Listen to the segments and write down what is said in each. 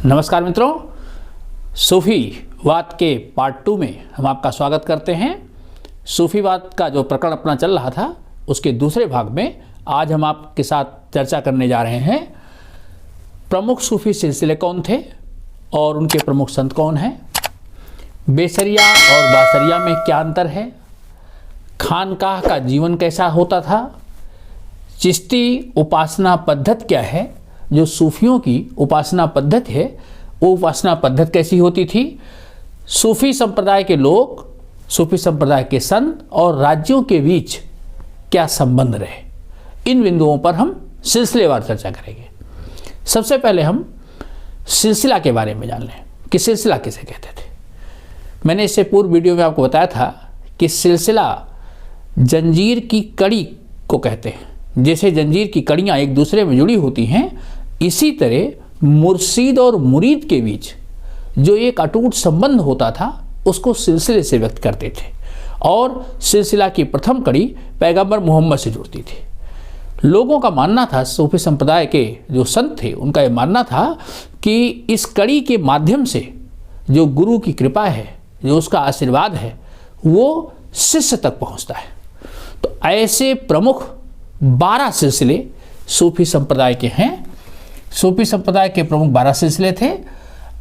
नमस्कार मित्रों, सूफीवाद के पार्ट 2 में हम आपका स्वागत करते हैं। सूफीवाद का जो प्रकरण अपना चल रहा था उसके दूसरे भाग में आज हम आपके साथ चर्चा करने जा रहे हैं प्रमुख सूफी सिलसिले कौन थे और उनके प्रमुख संत कौन हैं, बेसरिया और बासरिया में क्या अंतर है, खानकाह का जीवन कैसा होता था, चिश्ती उपासना पद्धति क्या है, जो सूफियों की उपासना पद्धति है वो उपासना पद्धति कैसी होती थी, सूफी संप्रदाय के लोग, सूफी संप्रदाय के संत और राज्यों के बीच क्या संबंध रहे, इन बिंदुओं पर हम सिलसिलेवार चर्चा करेंगे। सबसे पहले हम सिलसिला के बारे में जान लें कि सिलसिला किसे कहते थे। मैंने इससे पूर्व वीडियो में आपको बताया था कि सिलसिला जंजीर की कड़ी को कहते हैं। जैसे जंजीर की कड़ियाँ एक दूसरे में जुड़ी होती हैं, इसी तरह मुर्शीद और मुरीद के बीच जो एक अटूट संबंध होता था उसको सिलसिले से व्यक्त करते थे। और सिलसिला की प्रथम कड़ी पैगंबर मोहम्मद से जुड़ती थी। लोगों का मानना था, सूफी संप्रदाय के जो संत थे उनका ये मानना था कि इस कड़ी के माध्यम से जो गुरु की कृपा है, जो उसका आशीर्वाद है, वो शिष्य तक पहुंचता है। तो ऐसे प्रमुख 12 सिलसिले सूफी संप्रदाय के हैं। सूफी संप्रदाय के प्रमुख 12 सिलसिले थे।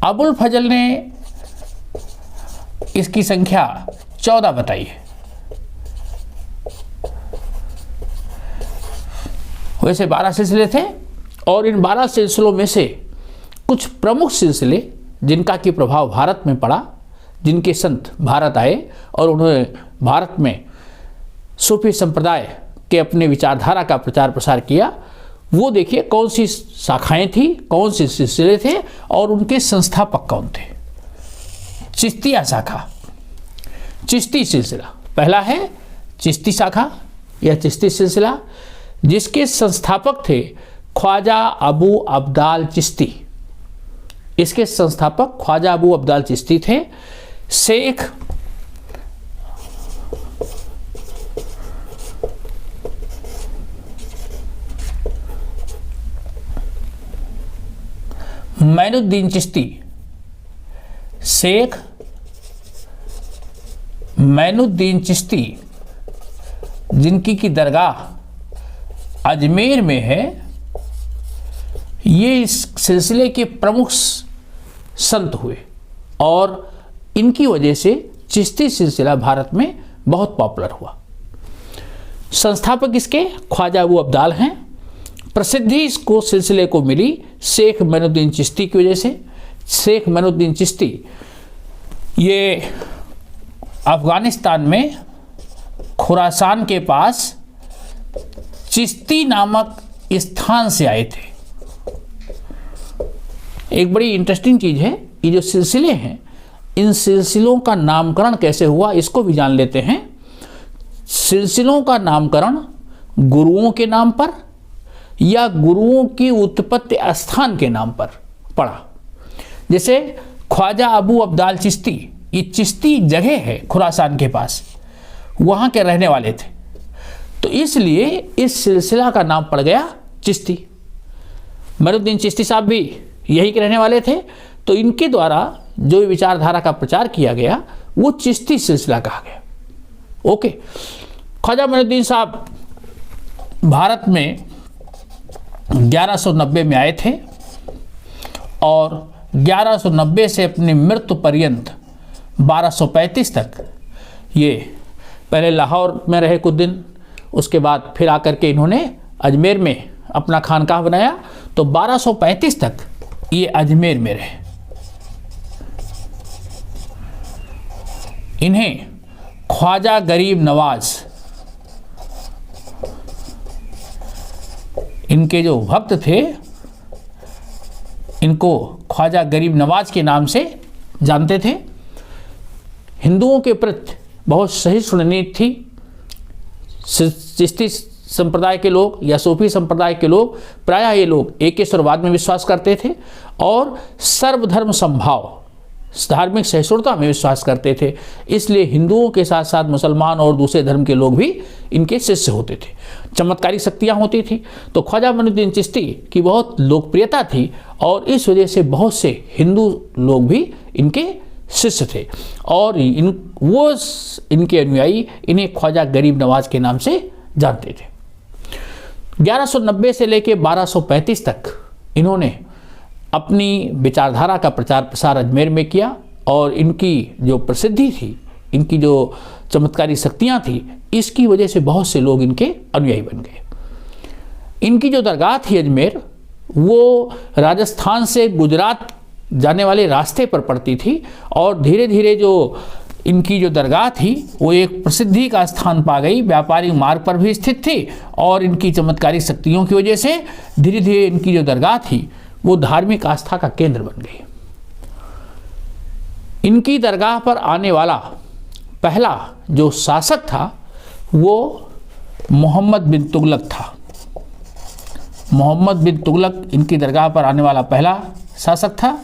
अबुल फजल ने इसकी संख्या 14 बताई है। वैसे 12 सिलसिले थे और इन 12 सिलसिलों में से कुछ प्रमुख सिलसिले जिनका की प्रभाव भारत में पड़ा, जिनके संत भारत आए और उन्होंने भारत में सूफी संप्रदाय के अपने विचारधारा का प्रचार प्रसार किया, वो देखिए कौन सी शाखाएं थी, कौन से सिलसिले थे और उनके संस्थापक कौन थे। चिश्तिया शाखा, चिश्ती सिलसिला पहला है। चिश्ती शाखा या चिश्ती सिलसिला जिसके संस्थापक थे ख्वाजा अबू अब्दाल चिश्ती। इसके संस्थापक ख्वाजा अबू अब्दाल चिश्ती थे। शेख मैनुद्दीन चिश्ती, शेख मैनुद्दीन चिश्ती जिनकी की दरगाह अजमेर में है, ये इस सिलसिले के प्रमुख संत हुए और इनकी वजह से चिश्ती सिलसिला भारत में बहुत पॉपुलर हुआ। संस्थापक इसके ख्वाजा अबू अब्दाल हैं। प्रसिद्धि इसको सिलसिले को मिली शेख मैनुद्दीन चिश्ती की वजह से। शेख मैनुद्दीन चिश्ती ये अफगानिस्तान में खुरासान के पास चिश्ती नामक स्थान से आए थे। एक बड़ी इंटरेस्टिंग चीज़ है, ये जो सिलसिले हैं इन सिलसिलों का नामकरण कैसे हुआ इसको भी जान लेते हैं। सिलसिलों का नामकरण गुरुओं के नाम पर या गुरुओं की उत्पत्ति स्थान के नाम पर पड़ा। जैसे ख्वाजा अबू अब्दाल चिश्ती, ये चिश्ती जगह है खुरासान के पास, वहाँ के रहने वाले थे, तो इसलिए इस सिलसिला का नाम पड़ गया चिश्ती। मैनुद्दीन चिश्ती साहब भी यही के रहने वाले थे, तो इनके द्वारा जो विचारधारा का प्रचार किया गया वो चिश्ती सिलसिला कहा गया। ओके, ख्वाजा मैनुद्दीन साहब भारत में 1190 में आए थे और 1190 से अपनी मृत्यु पर्यंत 1235 तक ये पहले लाहौर में रहे कुछ दिन, उसके बाद फिर आकर के इन्होंने अजमेर में अपना खानकाह बनाया, तो 1235 तक ये अजमेर में रहे। इन्हें ख्वाजा गरीब नवाज, इनके जो भक्त थे इनको ख्वाजा गरीब नवाज के नाम से जानते थे। हिंदुओं के प्रति बहुत सहिष्णु नीति थी। चिश्ती संप्रदाय के लोग या सूफी संप्रदाय के लोग प्रायः ये लोग एकेश्वरवाद में विश्वास करते थे और सर्वधर्म समभाव धार्मिक सहिष्णुता में विश्वास करते थे, इसलिए हिंदुओं के साथ साथ मुसलमान और दूसरे धर्म के लोग भी इनके शिष्य होते थे। चमत्कारी शक्तियाँ होती थी। तो ख्वाजा मोइनुद्दीन चिश्ती की बहुत लोकप्रियता थी और इस वजह से बहुत से हिंदू लोग भी इनके शिष्य थे और इनके अनुयायी इन्हें ख्वाजा गरीब नवाज के नाम से जानते थे। 1190 से लेकर 1235 तक इन्होंने अपनी विचारधारा का प्रचार प्रसार अजमेर में किया और इनकी जो प्रसिद्धि थी, इनकी जो चमत्कारी शक्तियाँ थी, इसकी वजह से बहुत से लोग इनके अनुयायी बन गए। इनकी जो दरगाह थी अजमेर, वो राजस्थान से गुजरात जाने वाले रास्ते पर पड़ती थी और धीरे धीरे जो इनकी जो दरगाह थी वो एक प्रसिद्धि का स्थान पा गई, व्यापारिक मार्ग पर भी स्थित थी और इनकी चमत्कारी शक्तियों की वजह से धीरे धीरे इनकी जो दरगाह थी वो धार्मिक आस्था का केंद्र बन गई। इनकी दरगाह पर आने वाला पहला जो शासक था वो मोहम्मद बिन तुगलक था। मोहम्मद बिन तुगलक इनकी दरगाह पर आने वाला पहला शासक था।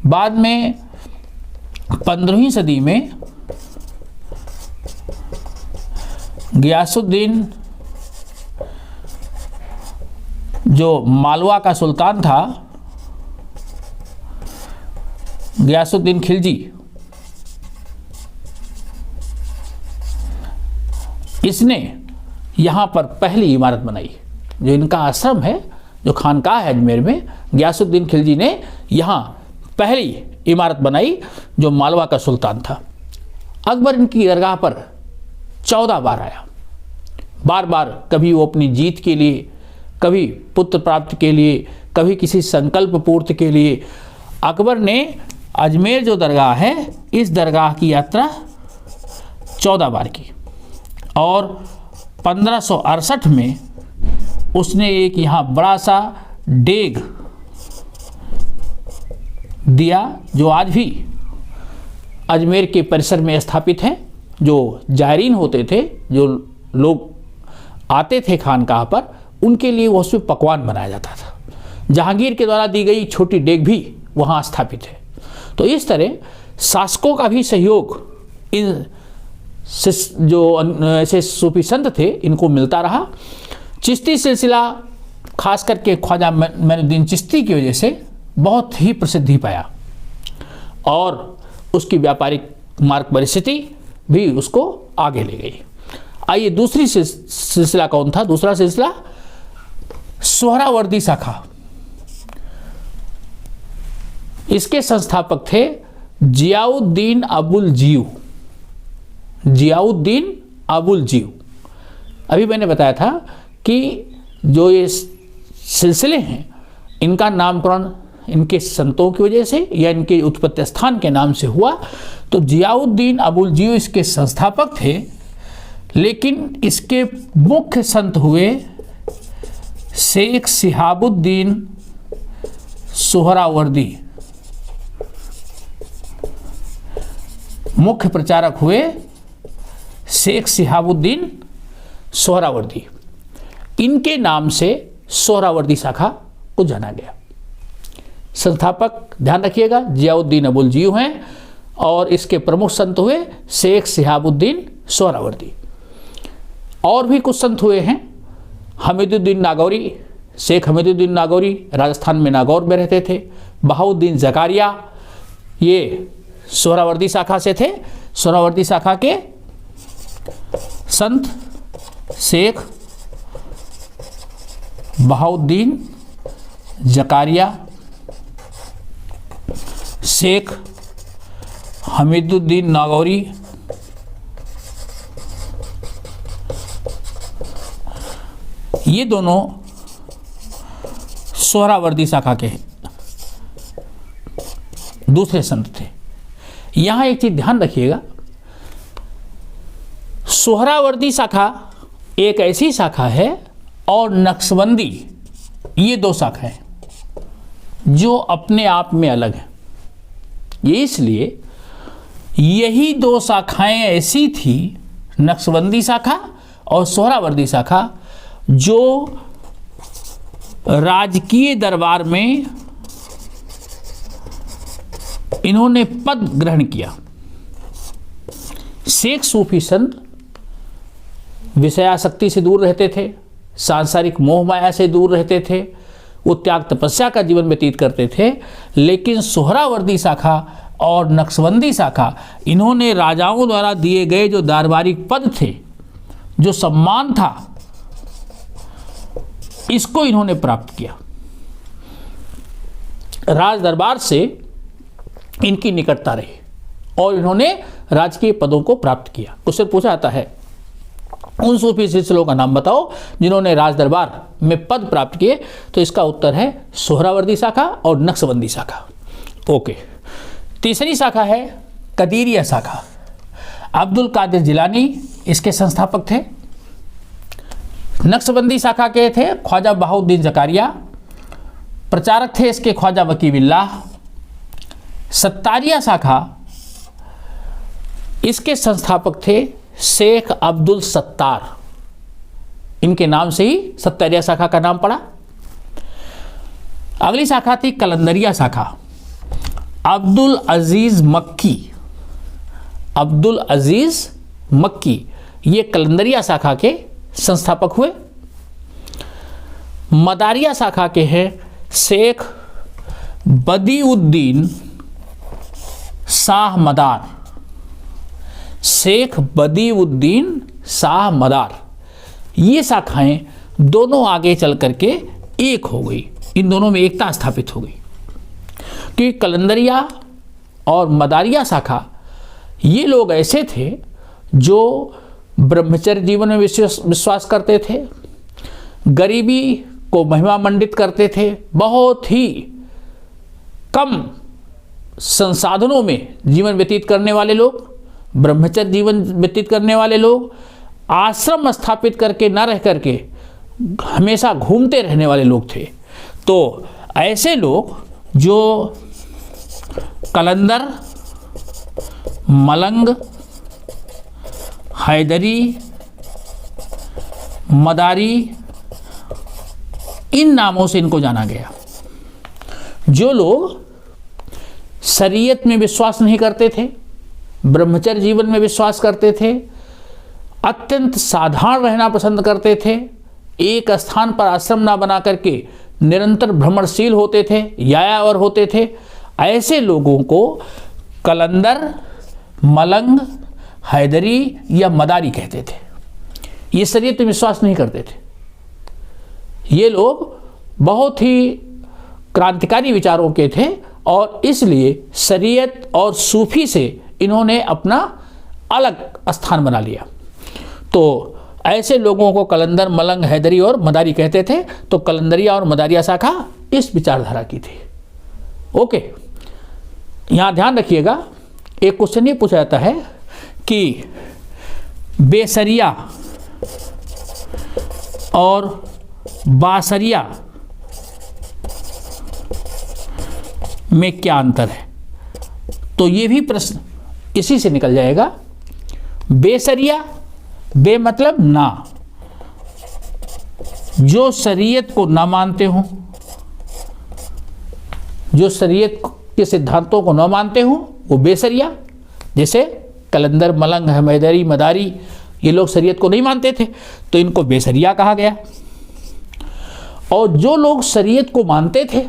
बाद में 15वीं सदी में गियासुद्दीन जो मालवा का सुल्तान था, गियासुद्दीन खिलजी, इसने यहाँ पर पहली इमारत बनाई। जो इनका आश्रम है, जो खानकाह है अजमेर में, गियासुद्दीन खिलजी ने यहाँ पहली इमारत बनाई जो मालवा का सुल्तान था। अकबर इनकी दरगाह पर 14 बार आया। बार बार कभी वो अपनी जीत के लिए, कभी पुत्र प्राप्ति के लिए, कभी किसी संकल्प पूर्ति के लिए अकबर ने अजमेर जो दरगाह है, इस दरगाह की यात्रा 14 बार की और 1568 में उसने एक यहाँ बड़ा सा डेग दिया जो आज भी अजमेर के परिसर में स्थापित है। जो जायरीन होते थे, जो लोग आते थे खानकाह पर, उनके लिए वो उसमें पकवान बनाया जाता था। जहांगीर के द्वारा दी गई छोटी डेग भी वहाँ स्थापित है। तो इस तरह शासकों का भी सहयोग इन जो ऐसे सूफी संत थे इनको मिलता रहा। चिश्ती सिलसिला खास करके ख्वाजा मोइनुद्दीन चिश्ती की वजह से बहुत ही प्रसिद्धि पाया और उसकी व्यापारिक मार्ग परिस्थिति भी उसको आगे ले गई। आइए दूसरी सिलसिला कौन था? दूसरा सिलसिला सोहरावर्दी शाखा। इसके संस्थापक थे जियाउद्दीन अबुल जीव। जियाउद्दीन अबुल जीव। अभी मैंने बताया था कि जो ये सिलसिले हैं इनका नामकरण इनके संतों की वजह से या इनके उत्पत्ति स्थान के नाम से हुआ। तो जियाउद्दीन अबुल जीव इसके संस्थापक थे, लेकिन इसके मुख्य संत हुए शेख शिहाबुद्दीन सोहरावर्दी। मुख्य प्रचारक हुए शेख शिहाबुद्दीन सोहरावर्दी। इनके नाम से सोहरावर्दी शाखा को जाना गया। संस्थापक ध्यान रखिएगा जियाउद्दीन अबुल जीव हैं और इसके प्रमुख संत हुए शेख शिहाबुद्दीन सोहरावर्दी। और भी कुछ संत हुए हैं। हमीदुद्दीन नागौरी, शेख हमीदुद्दीन नागौरी राजस्थान में नागौर में रहते थे। बहाउद्दीन जकारिया, ये सोहरावर्दी शाखा से थे। सोहरावर्दी शाखा के संत शेख बहाउद्दीन जकारिया, शेख हमीदुद्दीन नागौरी, ये दोनों सोहरावर्दी शाखा के दूसरे संत थे। यहाँ एक चीज ध्यान रखिएगा, सोहरावर्दी शाखा एक ऐसी शाखा है और नक्शबंदी, ये दो शाखाएं जो अपने आप में अलग हैं। ये इसलिए यही दो शाखाएं ऐसी थी, नक्शबंदी शाखा और सोहरावर्दी शाखा, जो राजकीय दरबार में इन्होंने पद ग्रहण किया। शेख सूफी संत विषयासक्ति से दूर रहते थे, सांसारिक मोह माया से दूर रहते थे, वो त्याग तपस्या का जीवन व्यतीत करते थे। लेकिन सोहरावर्दी शाखा और नक्शबंदी शाखा, इन्होंने राजाओं द्वारा दिए गए जो दरबारिक पद थे, जो सम्मान था, इसको इन्होंने प्राप्त किया। राज दरबार से इनकी निकटता रही और इन्होंने राजकीय पदों को प्राप्त किया। क्वेश्चन पूछा जाता है उन सूफी सिलसिलों का नाम बताओ जिन्होंने राज दरबार में पद प्राप्त किए, तो इसका उत्तर है सोहरावर्दी शाखा और नक्शबंदी शाखा। ओके, तीसरी शाखा है कदीरिया शाखा। अब्दुल कादिर जिलानी इसके संस्थापक थे। नक्शबंदी शाखा के थे ख्वाजा बहाउद्दीन जकारिया, प्रचारक थे इसके ख्वाजा वकीबिल्लाह। सत्तारिया शाखा, इसके संस्थापक थे शेख अब्दुल सत्तार। इनके नाम से ही सत्तारिया शाखा का नाम पड़ा। अगली शाखा थी कलंदरिया शाखा। अब्दुल अजीज मक्की, अब्दुल अजीज मक्की ये कलंदरिया शाखा के संस्थापक हुए। मदारिया शाखा के हैं शेख बदीउद्दीन शाह मदार, शेख बदीउद्दीन शाह मदार। ये शाखाएं दोनों आगे चल करके एक हो गई, इन दोनों में एकता स्थापित हो गई। क्योंकि कलंदरिया और मदारिया शाखा ये लोग ऐसे थे जो ब्रह्मचर्य जीवन में विश्वास करते थे, गरीबी को महिमा मंडित करते थे, बहुत ही कम संसाधनों में जीवन व्यतीत करने वाले लोग, ब्रह्मचर्य जीवन व्यतीत करने वाले लोग, आश्रम स्थापित करके न रह करके हमेशा घूमते रहने वाले लोग थे। तो ऐसे लोग जो कलंदर, मलंग, हैदरी, मदारी, इन नामों से इनको जाना गया। जो लोग शरीयत में विश्वास नहीं करते थे, ब्रह्मचर्य जीवन में विश्वास करते थे, अत्यंत साधारण रहना पसंद करते थे, एक स्थान पर आश्रम ना बना करके निरंतर भ्रमणशील होते थे, यायावर होते थे, ऐसे लोगों को कलंदर, मलंग, हैदरी या मदारी कहते थे। ये शरीयत में विश्वास नहीं करते थे। ये लोग बहुत ही क्रांतिकारी विचारों के थे और इसलिए शरीयत और सूफी से इन्होंने अपना अलग स्थान बना लिया। तो ऐसे लोगों को कलंदर, मलंग, हैदरी और मदारी कहते थे। तो कलंदरिया और मदारिया शाखा इस विचारधारा की थी। ओके, यहाँ ध्यान रखिएगा, एक क्वेश्चन ये पूछा जाता है कि बेसरिया और बासरिया में क्या अंतर है? तो ये भी प्रश्न इसी से निकल जाएगा। बेसरिया, बे मतलब ना, जो शरीयत को ना मानते हो, जो शरीयत के सिद्धांतों को न मानते हो वो बेसरिया। जैसे कलंदर, मलंग, हैदरी, मदारी ये लोग शरीयत को नहीं मानते थे तो इनको बेसरिया कहा गया। और जो लोग शरीयत को मानते थे,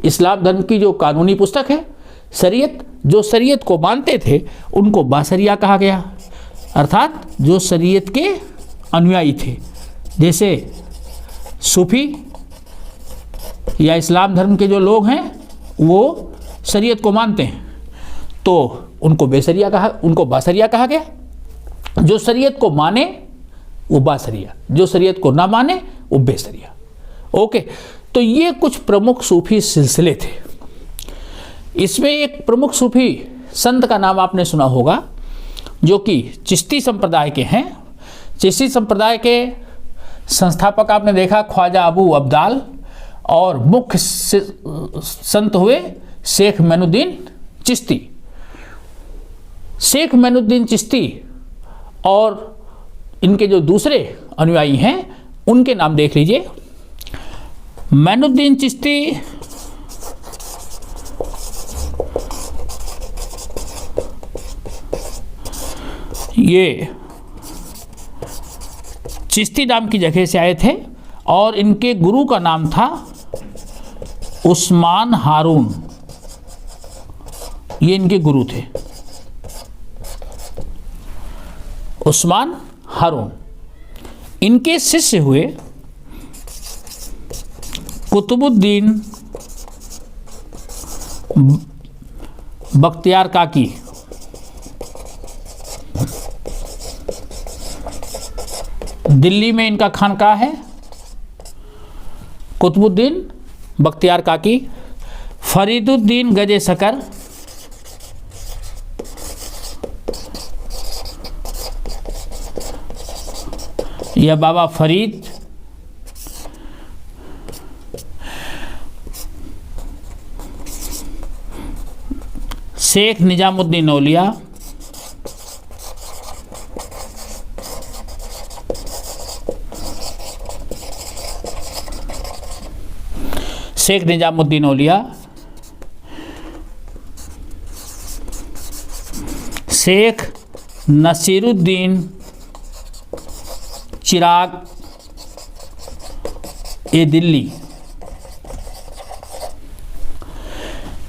इस्लाम धर्म की जो कानूनी पुस्तक है शरीयत, जो शरीयत को मानते थे उनको बासरिया कहा गया। अर्थात जो शरीयत के अनुयायी थे, जैसे सूफी या इस्लाम धर्म के जो लोग हैं वो शरीयत को मानते हैं तो उनको बेसरिया कहा, उनको बासरिया कहा गया। जो शरीयत को माने वो बासरिया, जो शरीयत को ना माने वो बेसरिया। ओके, तो ये कुछ प्रमुख सूफी सिलसिले थे। इसमें एक प्रमुख सूफी संत का नाम आपने सुना होगा जो कि चिश्ती संप्रदाय के हैं। चिश्ती संप्रदाय के संस्थापक आपने देखा ख्वाजा अबू अब्दाल और मुख्य संत हुए शेख मोइनुद्दीन चिश्ती। शेख मोइनुद्दीन चिश्ती और इनके जो दूसरे अनुयायी हैं उनके नाम देख लीजिए। मोइनुद्दीन चिश्ती ये चिश्ती नाम की जगह से आए थे और इनके गुरु का नाम था उस्मान हारून। ये इनके गुरु थे, उस्मान हारून। इनके शिष्य हुए कुतुबुद्दीन बख्तियार काकी। दिल्ली में इनका खानकाह है, कुतुबुद्दीन बख्तियार काकी। फरीदुद्दीन गजे शकर, या बाबा फरीद। शेख निजामुद्दीन औलिया, शेख निजामुद्दीन औलिया, शेख नसीरुद्दीन चिराग ए दिल्ली।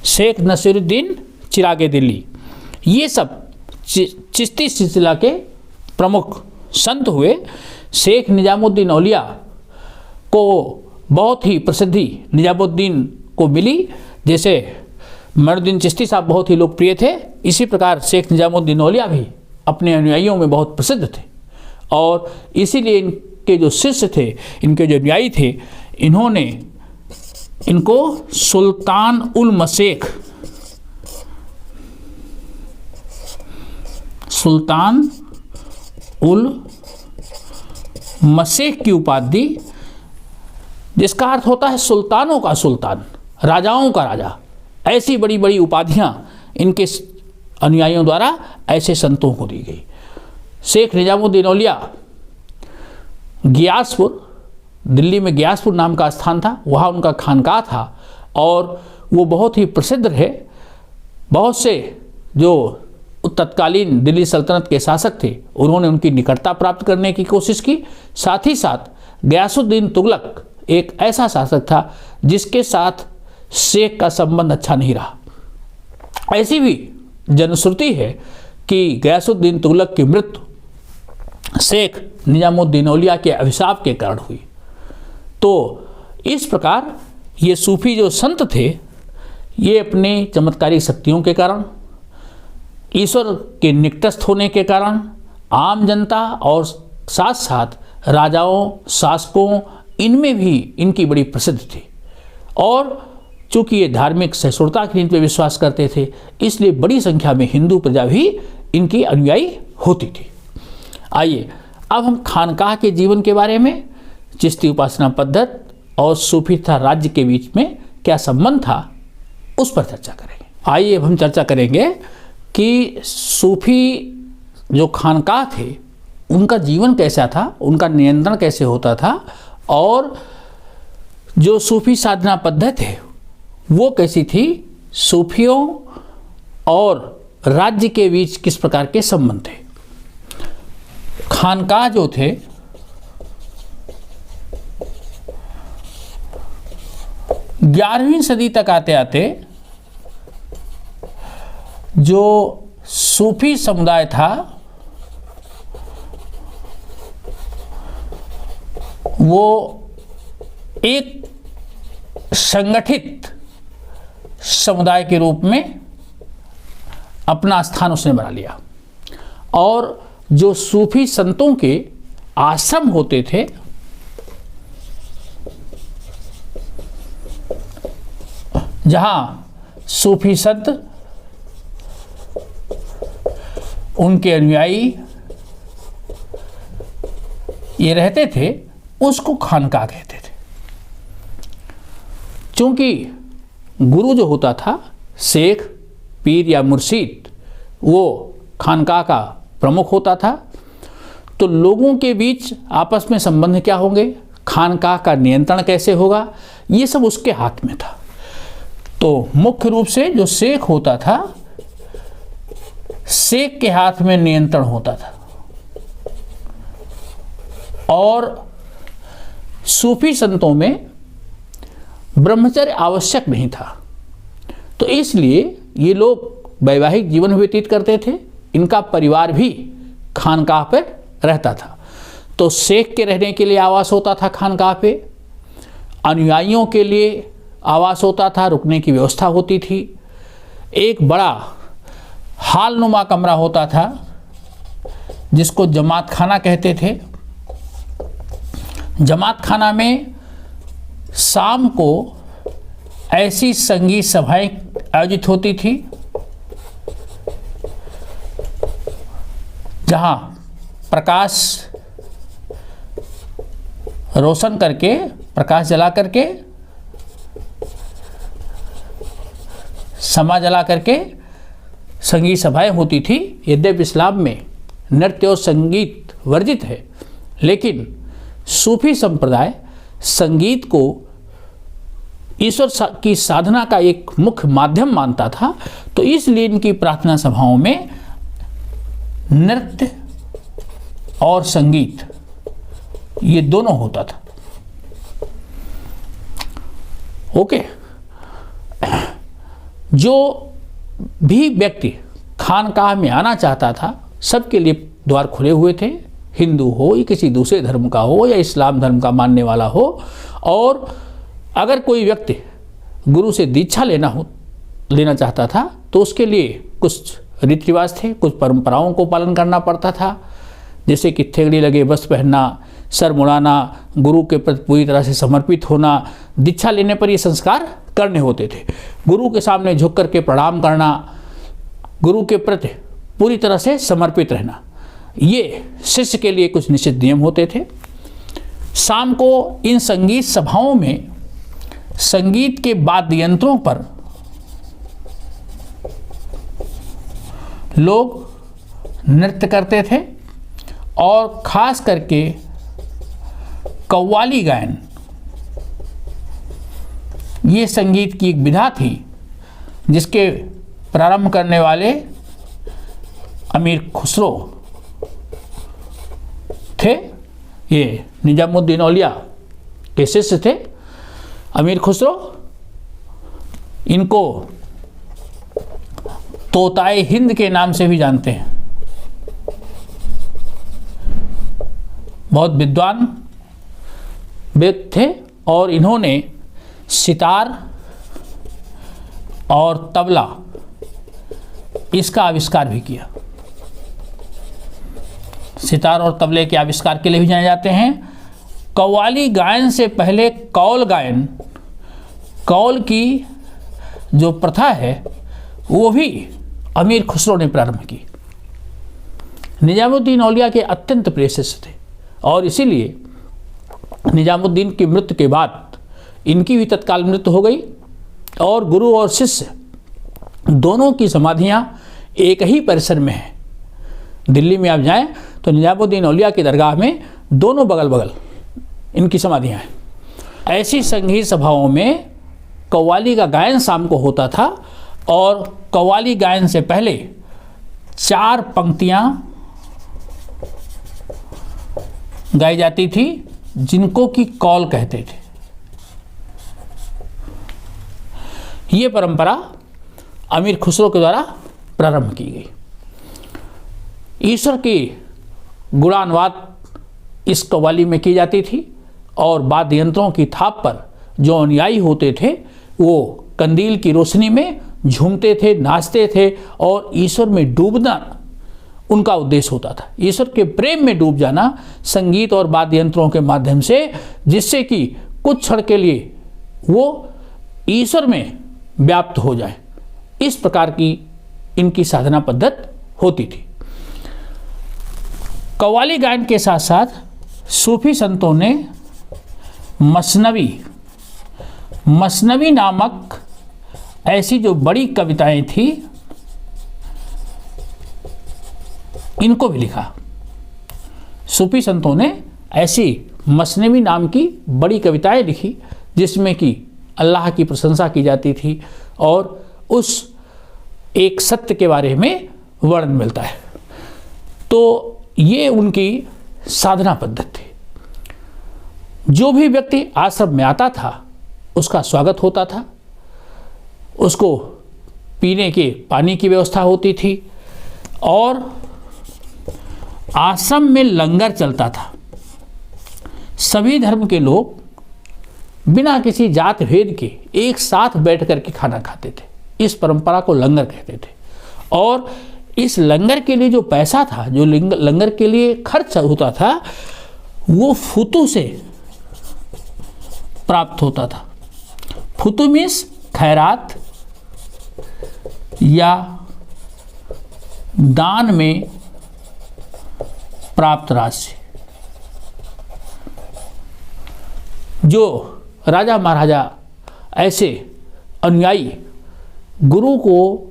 शेख नसीरुद्दीन चिराग ए दिल्ली, ये सब चिश्ती सिलसिला के प्रमुख संत हुए। शेख निजामुद्दीन औलिया को बहुत ही प्रसिद्धि निजामुद्दीन को मिली, जैसे मनुद्दीन चिश्ती साहब बहुत ही लोकप्रिय थे, इसी प्रकार शेख निजामुद्दीन औलिया भी अपने अनुयायियों में बहुत प्रसिद्ध थे। और इसीलिए इनके जो शिष्य थे, इनके जो अनुयायी थे, इन्होंने इनको सुल्तान उल मशेख, सुल्तान उल मशेख की उपाधि दी, जिसका अर्थ होता है सुल्तानों का सुल्तान, राजाओं का राजा। ऐसी बड़ी बड़ी उपाधियां इनके अनुयायियों द्वारा ऐसे संतों को दी गई। शेख निजामुद्दीन औलिया गियासपुर, दिल्ली में गियासपुर नाम का स्थान था, वहाँ उनका खानकाह था और वो बहुत ही प्रसिद्ध रहे। बहुत से जो तत्कालीन दिल्ली सल्तनत के शासक थे, उन्होंने उनकी निकटता प्राप्त करने की कोशिश की। साथ ही साथ गयासुद्दीन तुगलक एक ऐसा शासक था जिसके साथ शेख का संबंध अच्छा नहीं रहा। ऐसी भी जनश्रुति है कि गयासुद्दीन तुगलक की मृत्यु शेख निजामुद्दीन औलिया के अभिशाप के कारण हुई। तो इस प्रकार ये सूफी जो संत थे, ये अपनी चमत्कारिक शक्तियों के कारण, ईश्वर के निकटस्थ होने के कारण, आम जनता और साथ साथ राजाओं, शासकों, इनमें भी इनकी बड़ी प्रसिद्धि थी। और चूँकि ये धार्मिक सहिष्णुता की नीति पर विश्वास करते थे, इसलिए बड़ी संख्या में हिंदू प्रजा भी इनकी अनुयायी होती थी। आइए अब हम खानकाह के जीवन के बारे में, चिश्ती उपासना पद्धति और सूफी तथा राज्य के बीच में क्या संबंध था, उस पर चर्चा करेंगे। आइए अब हम चर्चा करेंगे कि सूफी जो खानकाह थे, उनका जीवन कैसा था, उनका नियंत्रण कैसे होता था, और जो सूफी साधना पद्धति है वो कैसी थी, सूफियों और राज्य के बीच किस प्रकार के संबंध थे। खानकाह जो थे, ग्यारहवीं सदी तक आते आते जो सूफी समुदाय था वो एक संगठित समुदाय के रूप में अपना स्थान उसने बना लिया। और जो सूफी संतों के आश्रम होते थे, जहां सूफी संत, उनके अनुयायी ये रहते थे, उसको खानकाह कहते थे। क्योंकि गुरु जो होता था, शेख, पीर या मुर्शीद, वो खानकाह का प्रमुख होता था। तो लोगों के बीच आपस में संबंध क्या होंगे, खानकाह का नियंत्रण कैसे होगा, ये सब उसके हाथ में था। तो मुख्य रूप से जो शेख होता था, शेख के हाथ में नियंत्रण होता था। और सूफी संतों में ब्रह्मचर्य आवश्यक नहीं था, तो इसलिए ये लोग वैवाहिक जीवन व्यतीत करते थे। इनका परिवार भी खानकाह पर रहता था, तो शेख के रहने के लिए आवास होता था खानकाह पे, अनुयायियों के लिए आवास होता था, रुकने की व्यवस्था होती थी। एक बड़ा हालनुमा कमरा होता था जिसको जमात खाना कहते थे। जमात खाना में शाम को ऐसी संगीत सभाएं आयोजित होती थी जहां प्रकाश रोशन करके, प्रकाश जला करके, समा जला करके संगीत सभाएं होती थी। यद्यपि इस्लाम में नृत्य और संगीत वर्जित है, लेकिन सूफी संप्रदाय संगीत को ईश्वर की साधना का एक मुख्य माध्यम मानता था, तो इसलिए इनकी प्रार्थना सभाओं में नृत्य और संगीत ये दोनों होता था। ओके, जो भी व्यक्ति खानकाह में आना चाहता था सबके लिए द्वार खुले हुए थे, हिंदू हो या किसी दूसरे धर्म का हो या इस्लाम धर्म का मानने वाला हो। और अगर कोई व्यक्ति गुरु से दीक्षा लेना चाहता था तो उसके लिए कुछ रीति रिवाज थे, कुछ परंपराओं को पालन करना पड़ता था, जैसे कि थेगड़ी लगे वस्त्र पहनना, सर मुड़ाना, गुरु के प्रति पूरी तरह से समर्पित होना। दीक्षा लेने पर ये संस्कार करने होते थे। गुरु के सामने झुक करके प्रणाम करना, गुरु के प्रति पूरी तरह से समर्पित रहना, ये शिष्य के लिए कुछ निश्चित नियम होते थे। शाम को इन संगीत सभाओं में संगीत के वाद्य यंत्रों पर लोग नृत्य करते थे और खास करके कव्वाली गायन, ये संगीत की एक विधा थी जिसके प्रारंभ करने वाले अमीर खुसरो थे। ये निजामुद्दीन औलिया के शिष्य थे अमीर खुसरो। इनको तोताए हिंद के नाम से भी जानते हैं। बहुत विद्वान व्यक्ति थे और इन्होंने सितार और तबला इसका आविष्कार भी किया। सितार और तबले के आविष्कार के लिए भी जाने जाते हैं। कव्वाली गायन से पहले कौल गायन, कौल की जो प्रथा है वो भी अमीर खुसरो ने प्रारंभ की। निजामुद्दीन औलिया के अत्यंत प्रिय शिष्य थे और इसीलिए निजामुद्दीन की मृत्यु के बाद इनकी भी तत्काल मृत्यु हो गई और गुरु और शिष्य दोनों की समाधियां एक ही परिसर में हैं। दिल्ली में आप जाएं तो निजामुद्दीन औलिया की दरगाह में दोनों बगल बगल इनकी समाधियां हैं। ऐसी संगीत सभाओं में कव्वाली का गायन शाम को होता था और कव्वाली गायन से पहले 4 पंक्तियां गाई जाती थी जिनको कि कौल कहते थे। ये परंपरा अमीर खुसरो के द्वारा प्रारंभ की गई। ईश्वर की गुणानुवाद इस कव्वाली में की जाती थी और वाद्य यंत्रों की थाप पर जो अनुयायी होते थे वो कंदील की रोशनी में झूमते थे, नाचते थे और ईश्वर में डूबना उनका उद्देश्य होता था। ईश्वर के प्रेम में डूब जाना संगीत और वाद्य यंत्रों के माध्यम से, जिससे कि कुछ क्षण के लिए वो ईश्वर में व्याप्त हो जाए। इस प्रकार की इनकी साधना पद्धति होती थी। कव्वाली गायन के साथ साथ सूफी संतों ने मसनवी नामक ऐसी जो बड़ी कविताएं थी इनको भी लिखा। सूफी संतों ने ऐसी मसनवी नाम की बड़ी कविताएं लिखी जिसमें कि अल्लाह की प्रशंसा की जाती थी और उस एक सत्य के बारे में वर्णन मिलता है। तो ये उनकी साधना पद्धति थी। जो भी व्यक्ति आश्रम में आता था उसका स्वागत होता था, उसको पीने के पानी की व्यवस्था होती थी और आश्रम में लंगर चलता था। सभी धर्म के लोग बिना किसी जात भेद के एक साथ बैठ कर के खाना खाते थे। इस परंपरा को लंगर कहते थे। और इस लंगर के लिए जो पैसा था, जो लंगर के लिए खर्च होता था, वो फुतू से प्राप्त होता था। फुतू मीन्स खैरात या दान में प्राप्त राशि। जो राजा महाराजा ऐसे अनुयायी गुरु को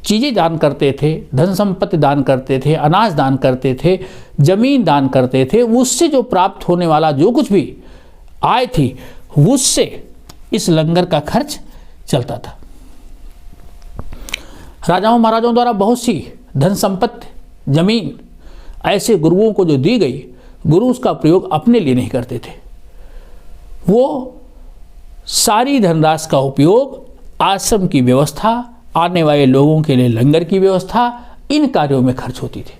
चीज़ें दान करते थे, धन संपत्ति दान करते थे, अनाज दान करते थे, जमीन दान करते थे, उससे जो प्राप्त होने वाला जो कुछ भी आय थी उससे इस लंगर का खर्च चलता था। राजाओं महाराजाओं द्वारा बहुत सी धन संपत्ति, जमीन ऐसे गुरुओं को जो दी गई, गुरु उसका प्रयोग अपने लिए नहीं करते थे। वो सारी धनराशि का उपयोग आश्रम की व्यवस्था, आने वाले लोगों के लिए लंगर की व्यवस्था, इन कार्यों में खर्च होती थी।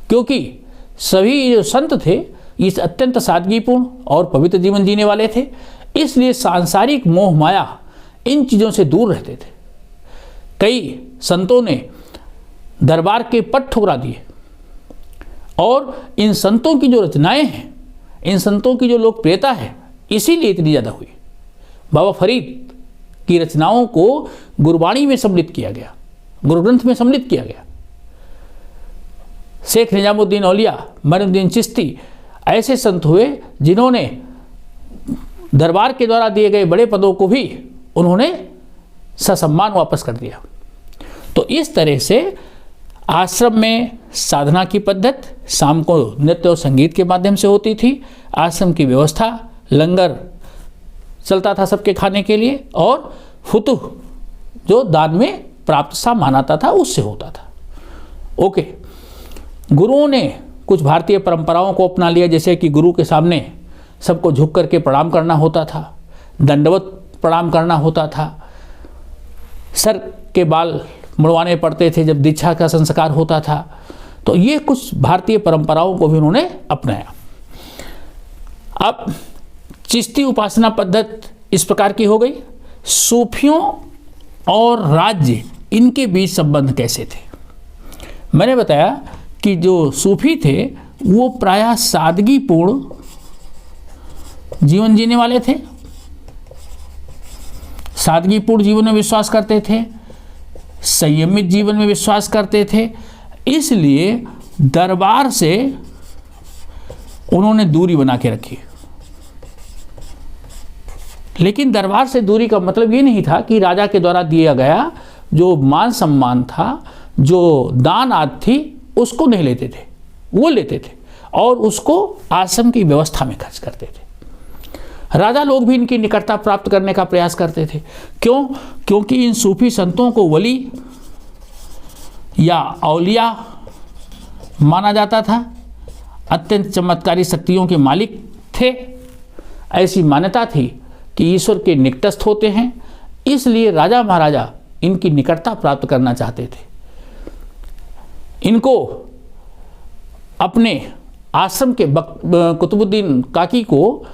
क्योंकि सभी जो संत थे इस अत्यंत सादगीपूर्ण और पवित्र जीवन जीने वाले थे, इसलिए सांसारिक मोह माया इन चीज़ों से दूर रहते थे। कई संतों ने दरबार के पट ठुकरा दिए और इन संतों की जो रचनाएं हैं, इन संतों की जो लोकप्रियता है, इसीलिए इतनी ज़्यादा हुई। बाबा फरीद की रचनाओं को गुरबाणी में सम्मिलित किया गया, गुरु ग्रंथ में सम्मिलित किया गया। शेख निजामुद्दीन औलिया, मोइनुद्दीन चिश्ती ऐसे संत हुए जिन्होंने दरबार के द्वारा दिए गए बड़े पदों को भी उन्होंने ससम्मान वापस कर दिया। तो इस तरह से आश्रम में साधना की पद्धति शाम को नृत्य और संगीत के माध्यम से होती थी। आश्रम की व्यवस्था, लंगर चलता था सबके खाने के लिए, और फुतुह जो दान में प्राप्त सामान आता था उससे होता था। ओके, गुरुओं ने कुछ भारतीय परंपराओं को अपना लिया, जैसे कि गुरु के सामने सबको झुक करके प्रणाम करना होता था, दंडवत प्रणाम करना होता था, सर के बाल मुड़वाने पड़ते थे जब दीक्षा का संस्कार होता था। तो ये कुछ भारतीय परंपराओं को भी उन्होंने अपनाया। अब चिश्ती उपासना पद्धति इस प्रकार की हो गई। सूफियों और राज्य, इनके बीच संबंध कैसे थे? मैंने बताया कि जो सूफी थे वो प्रायः सादगीपूर्ण जीवन जीने वाले थे, सादगीपूर्ण जीवन में विश्वास करते थे, संयमित जीवन में विश्वास करते थे। इसलिए दरबार से उन्होंने दूरी बना के रखी। लेकिन दरबार से दूरी का मतलब ये नहीं था कि राजा के द्वारा दिया गया जो मान सम्मान था, जो दान आदि थी, उसको नहीं लेते थे। वो लेते थे और उसको आश्रम की व्यवस्था में खर्च करते थे। राजा लोग भी इनकी निकटता प्राप्त करने का प्रयास करते थे। क्यों? क्योंकि इन सूफी संतों को वली या औलिया माना जाता था, अत्यंत चमत्कारी शक्तियों के मालिक थे। ऐसी मान्यता थी कि ईश्वर के निकटस्थ होते हैं, इसलिए राजा महाराजा इनकी निकटता प्राप्त करना चाहते थे। इनको अपने आश्रम के कुतुबुद्दीन काकी को,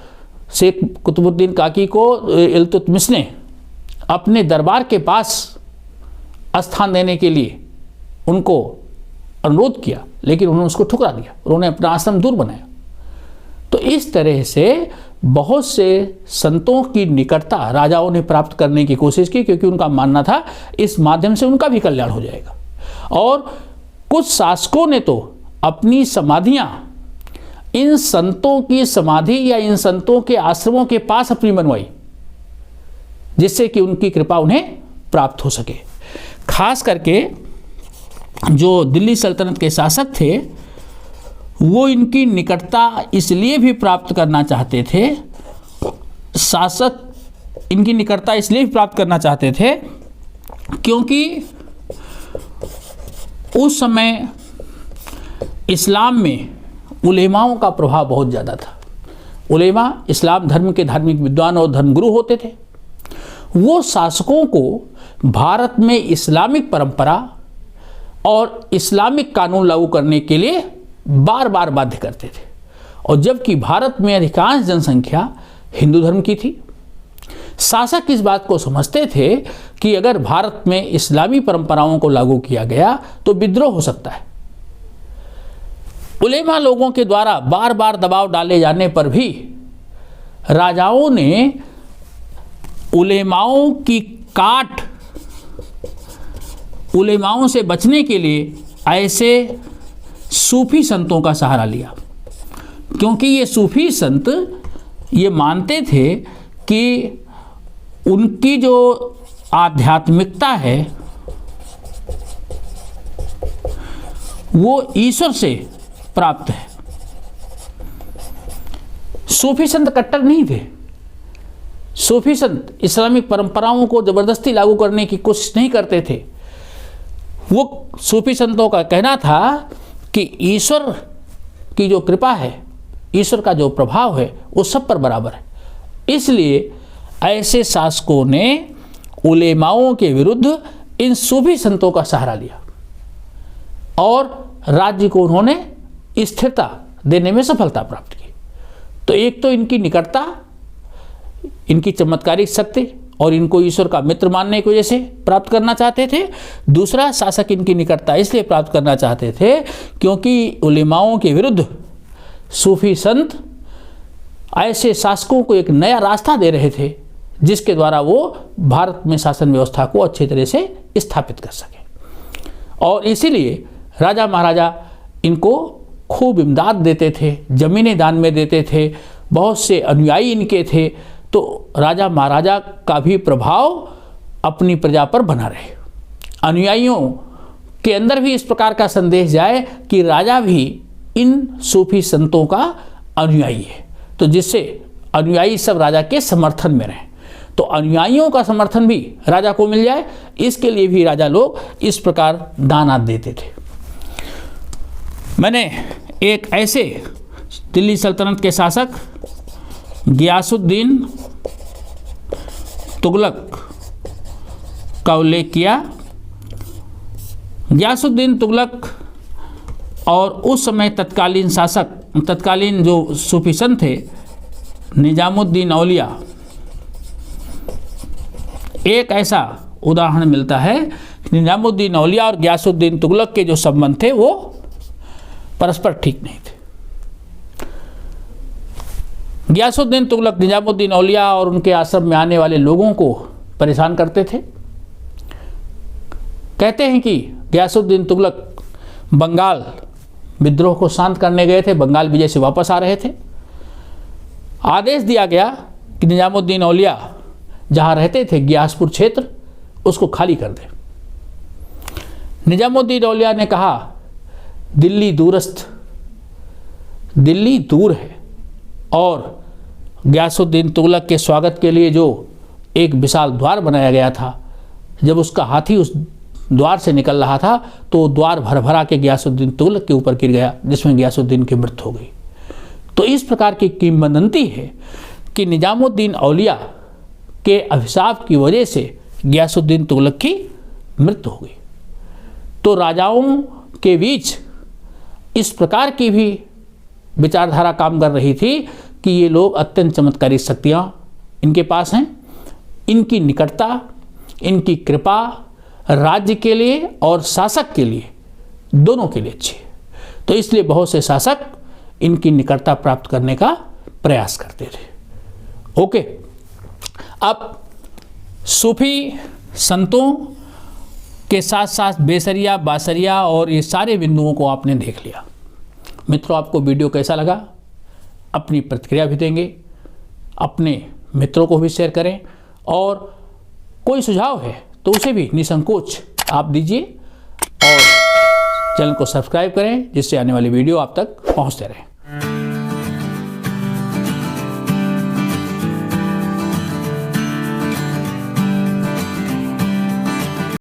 शेख कुतुबुद्दीन काकी को इल्तुतमिश ने अपने दरबार के पास स्थान देने के लिए उनको अनुरोध किया, लेकिन उन्होंने उसको ठुकरा दिया। उन्होंने अपना आश्रम दूर बनाया। तो इस तरह से बहुत से संतों की निकटता राजाओं ने प्राप्त करने की कोशिश की, क्योंकि उनका मानना था इस माध्यम से उनका भी कल्याण हो जाएगा। और कुछ शासकों ने तो अपनी समाधियां इन संतों की समाधि या इन संतों के आश्रमों के पास अपनी बनवाई, जिससे कि उनकी कृपा उन्हें प्राप्त हो सके। खास करके जो दिल्ली सल्तनत के शासक थे वो इनकी निकटता इसलिए भी प्राप्त करना चाहते थे, शासक इनकी निकटता इसलिए भी प्राप्त करना चाहते थे क्योंकि उस समय इस्लाम में उलेमाओं का प्रभाव बहुत ज़्यादा था। उलेमा इस्लाम धर्म के धार्मिक विद्वान और धर्मगुरु होते थे। वो शासकों को भारत में इस्लामिक परंपरा और इस्लामिक कानून लागू करने के लिए बार बार बाध्य करते थे, और जबकि भारत में अधिकांश जनसंख्या हिंदू धर्म की थी। शासक इस बात को समझते थे कि अगर भारत में इस्लामी परंपराओं को लागू किया गया तो विद्रोह हो सकता है। उलेमा लोगों के द्वारा बार बार दबाव डाले जाने पर भी राजाओं ने उलेमाओं की काट, उलेमाओं से बचने के लिए ऐसे सूफी संतों का सहारा लिया, क्योंकि ये सूफी संत ये मानते थे कि उनकी जो आध्यात्मिकता है वो ईश्वर से प्राप्त है। सूफी संत कट्टर नहीं थे। सूफी संत इस्लामिक परंपराओं को जबरदस्ती लागू करने की कोशिश नहीं करते थे। वो सूफी संतों का कहना था कि ईश्वर की जो कृपा है, ईश्वर का जो प्रभाव है वो सब पर बराबर है। इसलिए ऐसे शासकों ने उलेमाओं के विरुद्ध इन सूफी संतों का सहारा लिया और राज्य को उन्होंने स्थिरता देने में सफलता प्राप्त की। तो एक तो इनकी निकटता, इनकी चमत्कारिक शक्ति और इनको ईश्वर का मित्र मानने की वजह से प्राप्त करना चाहते थे। दूसरा, शासक इनकी निकटता इसलिए प्राप्त करना चाहते थे क्योंकि उलेमाओं के विरुद्ध सूफी संत ऐसे शासकों को एक नया रास्ता दे रहे थे जिसके द्वारा वो भारत में शासन व्यवस्था को अच्छी तरह से स्थापित कर सके। और इसीलिए राजा महाराजा इनको खूब इमदाद देते थे, जमीनें दान में देते थे, बहुत से अनुयायी इनके थे। तो राजा महाराजा का भी प्रभाव अपनी प्रजा पर बना रहे, अनुयायियों के अंदर भी इस प्रकार का संदेश जाए कि राजा भी इन सूफी संतों का अनुयायी है, तो जिससे अनुयायी सब राजा के समर्थन में रहें। तो अनुयायियों का समर्थन भी राजा को मिल जाए, इसके लिए भी राजा लोग इस प्रकार दान आदि देते थे। मैंने एक ऐसे दिल्ली सल्तनत के शासक गियासुद्दीन तुगलक का उल्लेख किया। गियासुद्दीन तुगलक और उस समय तत्कालीन शासक, तत्कालीन जो सूफी संत थे निजामुद्दीन औलिया, एक ऐसा उदाहरण मिलता है कि निजामुद्दीन औलिया और गियासुद्दीन तुगलक के जो संबंध थे वो परस्पर ठीक नहीं थे। गियासुद्दीन तुगलक निजामुद्दीन औलिया और उनके आश्रम में आने वाले लोगों को परेशान करते थे। कहते हैं कि गियासुद्दीन तुगलक बंगाल विद्रोह को शांत करने गए थे, बंगाल विजय से वापस आ रहे थे। आदेश दिया गया कि निजामुद्दीन औलिया जहाँ रहते थे गियासपुर क्षेत्र, उसको खाली कर दे। निजामुद्दीन औलिया ने कहा दिल्ली दूरस्थ, दिल्ली दूर है, और गियासुद्दीन तुगलक के स्वागत के लिए जो एक विशाल द्वार बनाया गया था, जब उसका हाथी उस द्वार से निकल रहा था तो द्वार भर भरा के गियासुद्दीन तुगलक के ऊपर गिर गया, जिसमें गियासुद्दीन की मृत्यु हो गई। तो इस प्रकार की किंवदंती है कि निजामुद्दीन औलिया के अभिशाप की वजह से गियासुद्दीन तुगलक की मृत्यु हो गई। तो राजाओं के बीच इस प्रकार की भी विचारधारा काम कर रही थी कि ये लोग अत्यंत चमत्कारिक शक्तियाँ इनके पास हैं, इनकी निकटता, इनकी कृपा राज्य के लिए और शासक के लिए, दोनों के लिए अच्छी है। तो इसलिए बहुत से शासक इनकी निकटता प्राप्त करने का प्रयास करते थे। ओके, अब सूफी संतों के साथ साथ बेसरिया, बासरिया और ये सारे बिंदुओं को आपने देख लिया। मित्रों, आपको वीडियो कैसा लगा? अपनी प्रतिक्रिया भी देंगे, अपने मित्रों को भी शेयर करें, और कोई सुझाव है तो उसे भी निसंकोच आप दीजिए, और चैनल को सब्सक्राइब करें जिससे आने वाली वीडियो आप तक पहुंचते रहें।